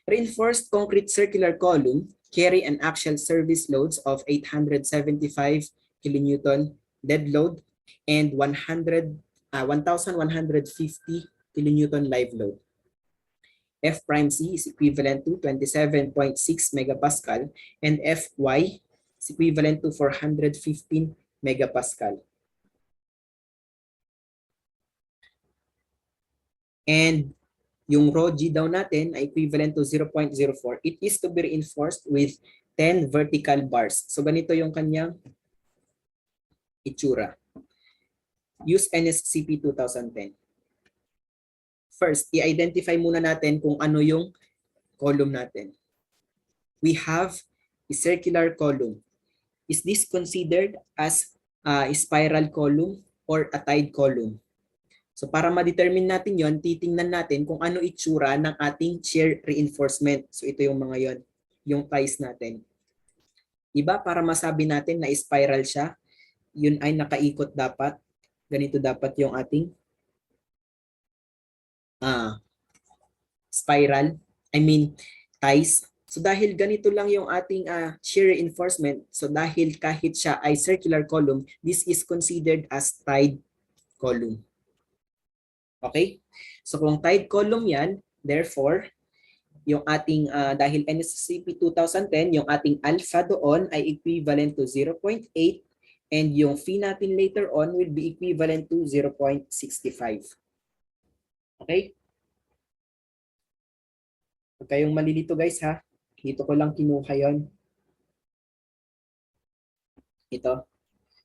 Reinforced concrete circular column carry an axial service loads of 875 kilonewton dead load and 1,150 kilonewton live load. F prime C is equivalent to 27.6 megapascal and Fy is equivalent to 415 megapascal. And yung rho G daw natin ay equivalent to 0.04. It is to be reinforced with 10 vertical bars. So ganito yung kanyang itsura. Use NSCP 2010. First, i-identify muna natin kung ano yung column natin. We have a circular column. Is this considered as a spiral column or a tied column? So para ma-determine natin yon, titingnan natin kung ano itsura ng ating shear reinforcement. So ito yung mga yon, yung ties natin. Diba? Para masabi natin na spiral siya, yun ay nakaikot dapat. Ganito dapat yung ating spiral, ties. So dahil ganito lang yung ating shear reinforcement, so dahil kahit siya ay circular column, this is considered as tied column. Okay? So kung tied column yan, therefore, yung ating, dahil NSCP 2010, yung ating alpha doon ay equivalent to 0.8 and yung phi natin later on will be equivalent to 0.65. Okay? Huwag kayong malilito guys ha. Dito ko lang kinuha yon. Ito.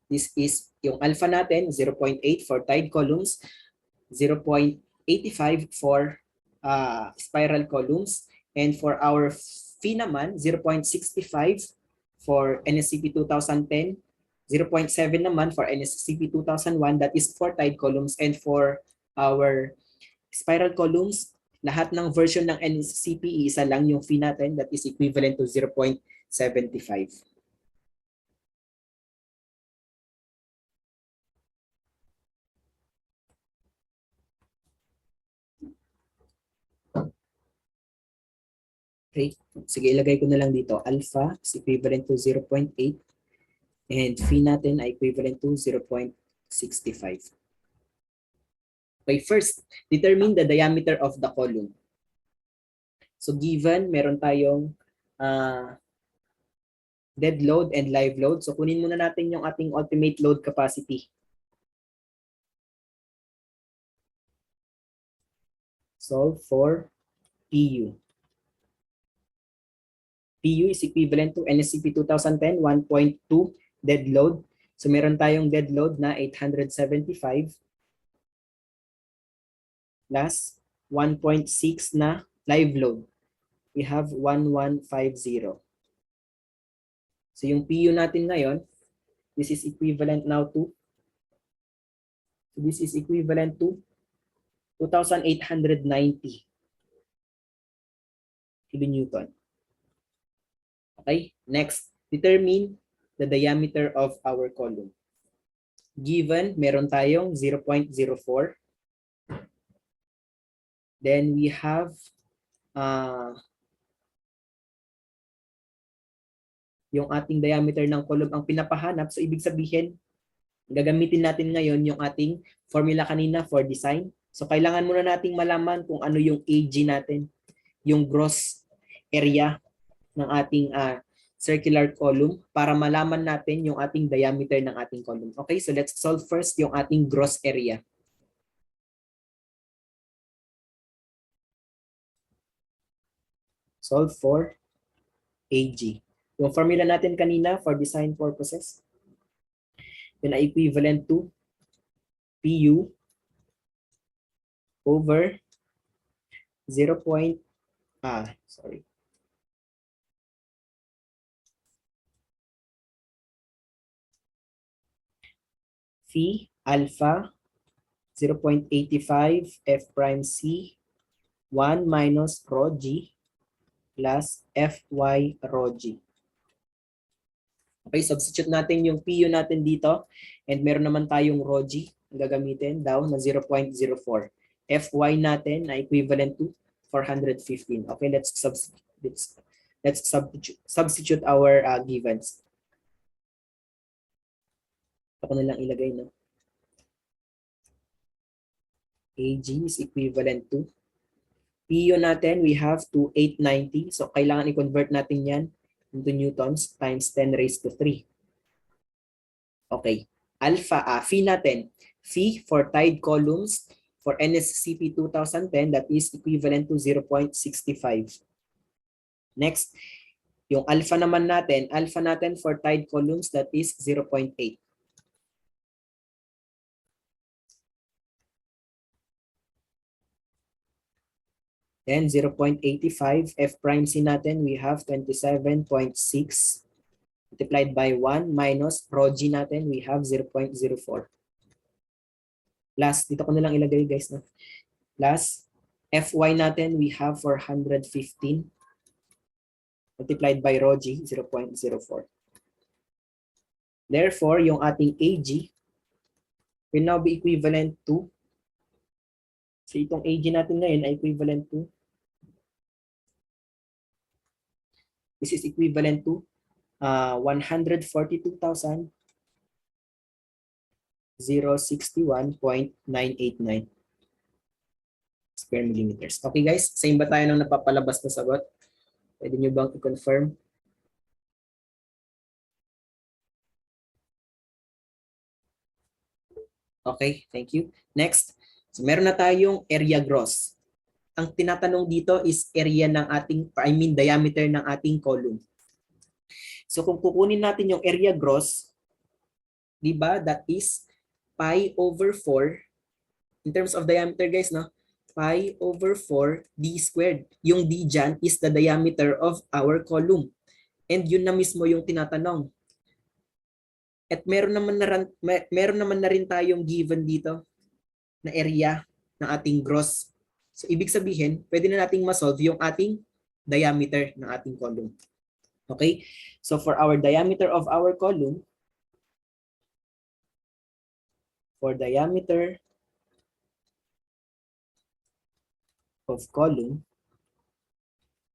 This is yung alpha natin, 0.8 for tied columns, 0.85 for spiral columns, and for our phi naman, 0.65 for NSCP 2010, 0.7 naman for NSCP 2001, that is for tied columns, and for our spiral columns, lahat ng version ng NSCP, isa lang yung phi natin, that is equivalent to 0.75. Okay, sige ilagay ko na lang dito. Alpha is equivalent to 0.8 and phi natin ay equivalent to 0.65. Okay, first, determine the diameter of the column. So given, meron tayong dead load and live load. So kunin muna natin yung ating ultimate load capacity. Solve for PU. PU is equivalent to NSCP 2010, 1.2 dead load. So meron tayong dead load na 875 plus 1.6 na live load. We have 1150. So yung PU natin ngayon, this is equivalent now to, this is equivalent to 2,890 kilonewton. Okay, next, determine the diameter of our column. Given, meron tayong 0.04. Then we have yung ating diameter ng column ang pinapahanap. So ibig sabihin, gagamitin natin ngayon yung ating formula kanina for design. So kailangan muna nating malaman kung ano yung AG natin, yung gross area ng ating circular column para malaman natin yung ating diameter ng ating column. Okay, so let's solve first yung ating gross area. Solve for AG. Yung formula natin kanina for design purposes, yun ay equivalent to PU over 0. Phi alpha 0.85 F prime C 1 minus rho G plus Fy rho G. Okay, substitute natin yung PU natin dito and meron naman tayong rho G gagamitin daw na 0.04. Fy natin na equivalent to 415. Okay, let's substitute our givens. Ako na lang ilagay, no? AG is equivalent to PU natin, we have to 890. So, kailangan i-convert natin yan into newtons times 10 raised to 3. Okay. Alpha, phi natin. Phi for tied columns for NSCP 2010, that is equivalent to 0.65. Next, yung alpha natin for tied columns, that is 0.8. Then 0.85, F prime C natin, we have 27.6 multiplied by 1 minus rho G natin, we have 0.04. Plus, dito ko na lang ilagay guys. No? Plus, Fy natin, we have 415 multiplied by rho G, 0.04. Therefore, yung ating AG will now be equivalent to, so itong AG natin ngayon ay equivalent to, this is equivalent to 142,061.989 square millimeters. Okay guys, same ba tayo ng napapalabas na sagot? Pwede nyo bang i-confirm? Okay, thank you. Next, so meron na tayong area gross. Ang tinatanong dito is area ng diameter ng ating column. So kung kukunin natin yung area gross, di ba, that is pi over 4, in terms of diameter guys, no? Pi over 4 d squared. Yung d dyan is the diameter of our column. And yun na mismo yung tinatanong. At meron naman na rin tayong given dito na area ng ating gross. So ibig sabihin, pwede na nating ma-solve yung ating diameter ng ating column. Okay? So for our diameter of our column,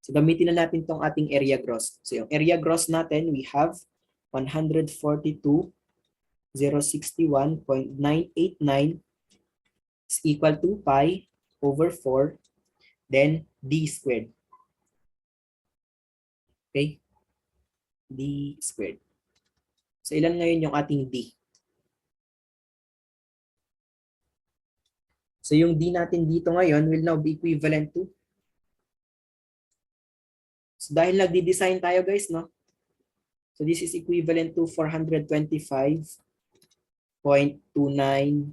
so gamitin na natin tong ating area gross. So yung area gross natin, we have 142,061.989 is equal to pi over 4, then d squared. Okay? D squared. So ilan ngayon yung ating d? So yung d natin dito ngayon will now be equivalent to, so dahil nagdi-design tayo guys, no? So this is equivalent to 425.2987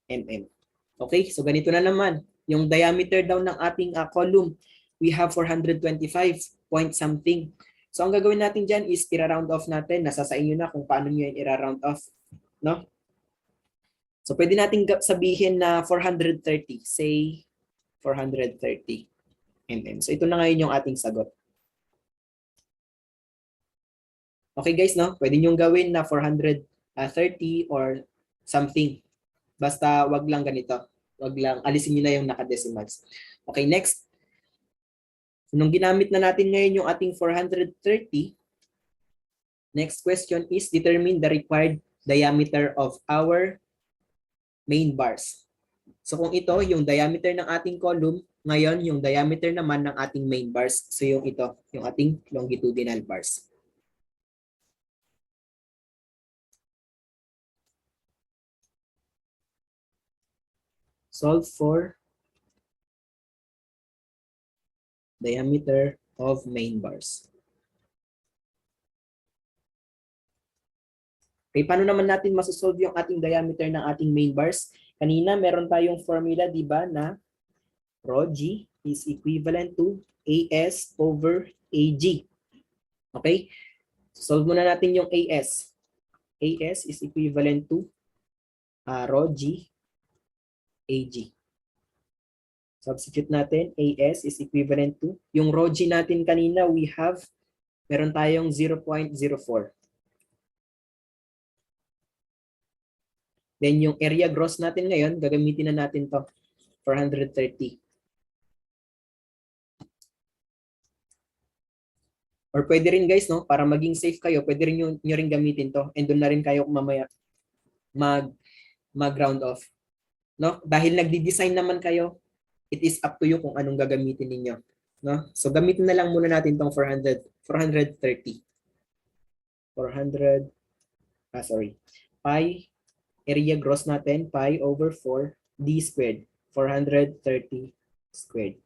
mm. Okay, so ganito na naman. Yung diameter daw ng ating column, we have 425 point something. So ang gagawin natin dyan is i-round off natin. Nasa sa inyo na kung paano nyo yung i-round off. No? So pwede natin sabihin na 430. Say 430 mm. So ito na ngayon yung ating sagot. Okay guys, no? Pwede nyo gawin na 430 or something. Basta wag lang ganito. Wag lang, alisin nyo na yung naka-decimals. Okay, next. So, nung ginamit na natin ngayon yung ating 430, next question is determine the required diameter of our main bars. So kung ito, yung diameter ng ating column, ngayon yung diameter naman ng ating main bars. So yung ito, yung ating longitudinal bars. Solve for diameter of main bars. Okay, paano naman natin masosolve yung ating diameter ng ating main bars? Kanina meron tayong formula, di ba, na rho G is equivalent to AS over AG. Okay? Solve muna natin yung AS. AS is equivalent to rho G AG. Substitute natin, AS is equivalent to, yung rho G natin kanina, we have, meron tayong 0.04. Then yung area gross natin ngayon, gagamitin na natin to. 430. Or pwede rin guys, no, para maging safe kayo, pwede rin nyo rin gamitin to and doon na rin kayo mamaya mag-round off. No? Dahil nagdi-design naman kayo, it is up to you kung anong gagamitin ninyo. No? So gamitin na lang muna natin tong 430. 400, sorry. Pi, area gross natin, pi over 4, d squared. 430 squared.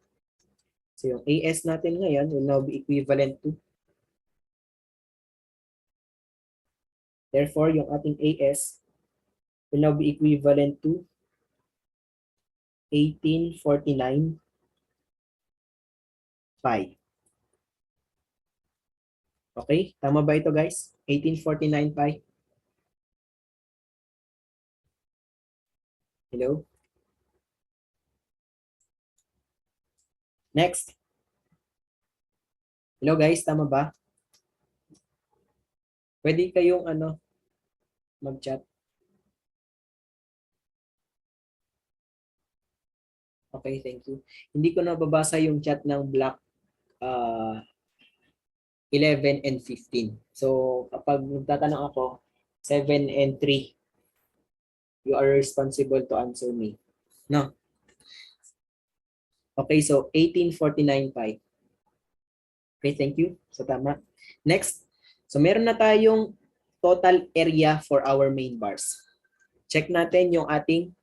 So yung AS natin ngayon will now be equivalent to, therefore, yung ating AS will now be equivalent to 1849 pi. Okay? Tama ba ito guys? 1849 pi. Hello? Next. Hello guys, tama ba? Pwede kayong mag-chat. Okay, thank you. Hindi ko nababasa yung chat ng block 11 and 15. So, kapag nagtatanong ako, 7 and 3, you are responsible to answer me. No? Okay, so 1849 pi. Okay, thank you. So, tama. Next. So, meron na tayong total area for our main bars. Check natin yung ating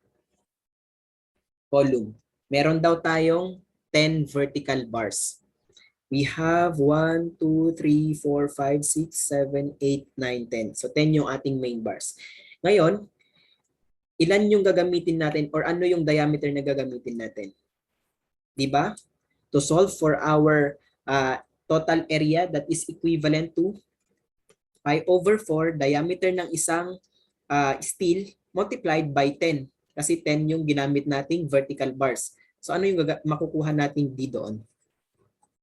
column. Meron daw tayong 10 vertical bars. We have 1, 2, 3, 4, 5, 6, 7, 8, 9, 10. So 10 yung ating main bars. Ngayon, ilan yung gagamitin natin or ano yung diameter na gagamitin natin? Diba? To solve for our total area that is equivalent to pi over 4 diameter ng isang steel multiplied by 10. Kasi 10 yung ginamit nating vertical bars. So ano yung makukuha natin D doon?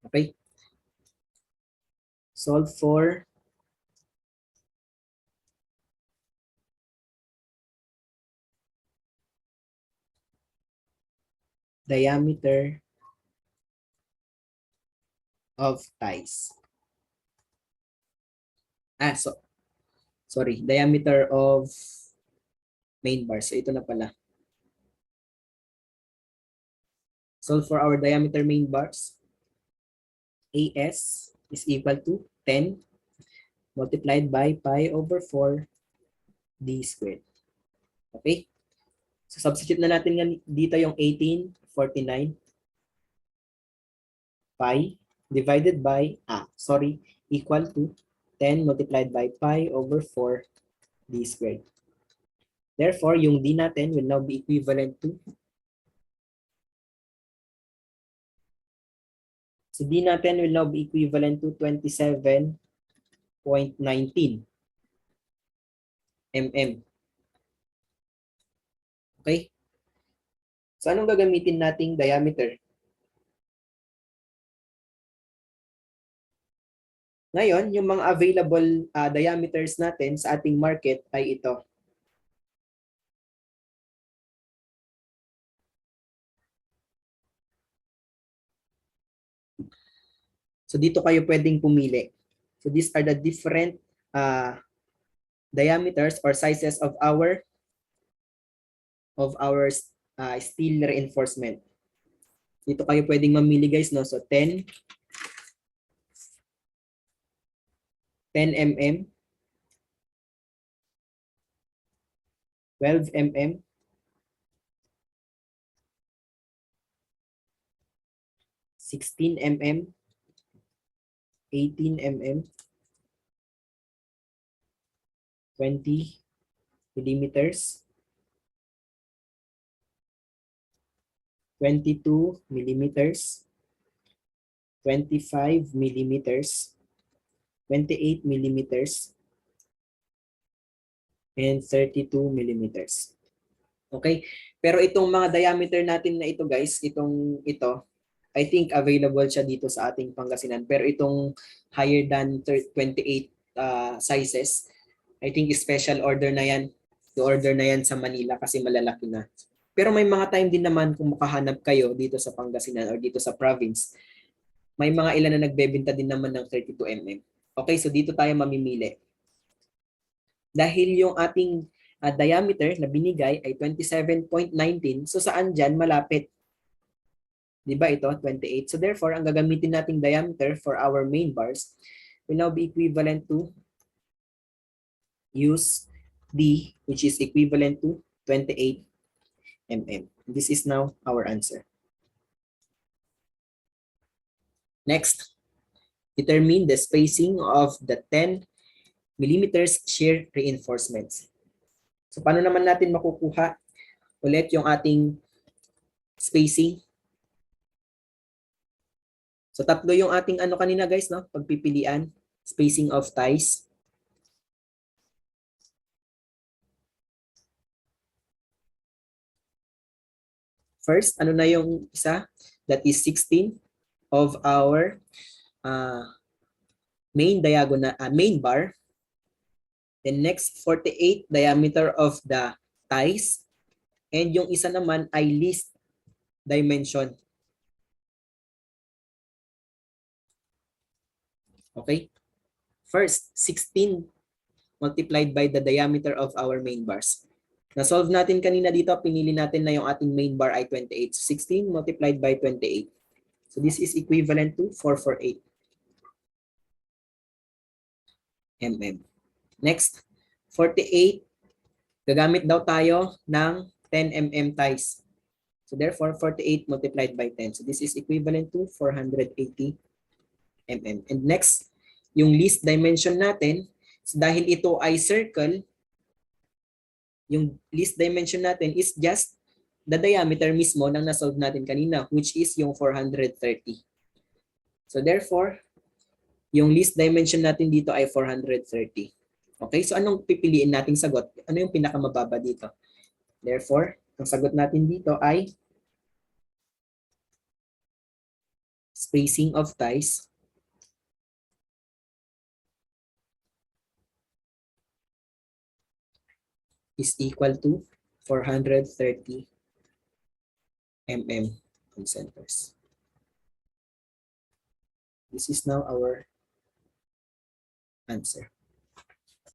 Okay? Solve for diameter of ties. Sorry, diameter of main bars. So ito na pala. Solve for our diameter main bars. AS is equal to 10 multiplied by pi over 4 d squared. Okay? So substitute na natin dito yung 1849 pi divided by, equal to 10 multiplied by pi over 4 d squared. Therefore, yung d natin will now be equivalent to, so d natin will now be equivalent to 27.19 mm. Okay? So anong gagamitin nating diameter? Ngayon, yung mga available diameters natin sa ating market ay ito. So dito kayo pwedeng pumili. So these are the different diameters or sizes of our steel reinforcement. Dito kayo pwedeng mamili guys, no? So 10 mm, 12 mm, 16 mm, 18 mm, 20 millimeters, 22 millimeters, 25 millimeters, 28 millimeters, and 32 millimeters. Okay? Pero itong mga diameter natin na ito guys, ito, I think available siya dito sa ating Pangasinan. Pero itong higher than 28 sizes, I think special order na yan. I-order na yan sa Manila kasi malalaki na. Pero may mga time din naman kung makahanap kayo dito sa Pangasinan or dito sa province, may mga ilan na nagbebenta din naman ng 32 mm. Okay, so dito tayo mamimili. Dahil yung ating diameter na binigay ay 27.19, so saan dyan malapit? Di ba ito, 28. So therefore, ang gagamitin nating diameter for our main bars will now be equivalent to use D, which is equivalent to 28 mm. This is now our answer. Next, determine the spacing of the 10 millimeters shear reinforcements. So paano naman natin makukuha ulit yung ating spacing? So tatlo yung ating ano kanina guys, no? Pagpipilian, spacing of ties. First, ano na yung isa? That is 16 of our main diagonal, main bar. Then next, 48 diameter of the ties. And yung isa naman ay least dimension. Okay? First, 16 multiplied by the diameter of our main bars. Na-solve natin kanina dito, pinili natin na yung ating main bar ay 28. So 16 multiplied by 28. So this is equivalent to 448 mm. Next, 48, gagamit daw tayo ng 10 mm ties. So therefore, 48 multiplied by 10. So this is equivalent to 480 mm. And next, yung least dimension natin, so dahil ito ay circle, yung least dimension natin is just the diameter mismo ng na-solve natin kanina, which is yung 430. So therefore, yung least dimension natin dito ay 430. Okay, so anong pipiliin nating sagot? Ano yung pinakamababa dito? Therefore, ang sagot natin dito ay spacing of ties is equal to 430 mm concenters. This is now our answer.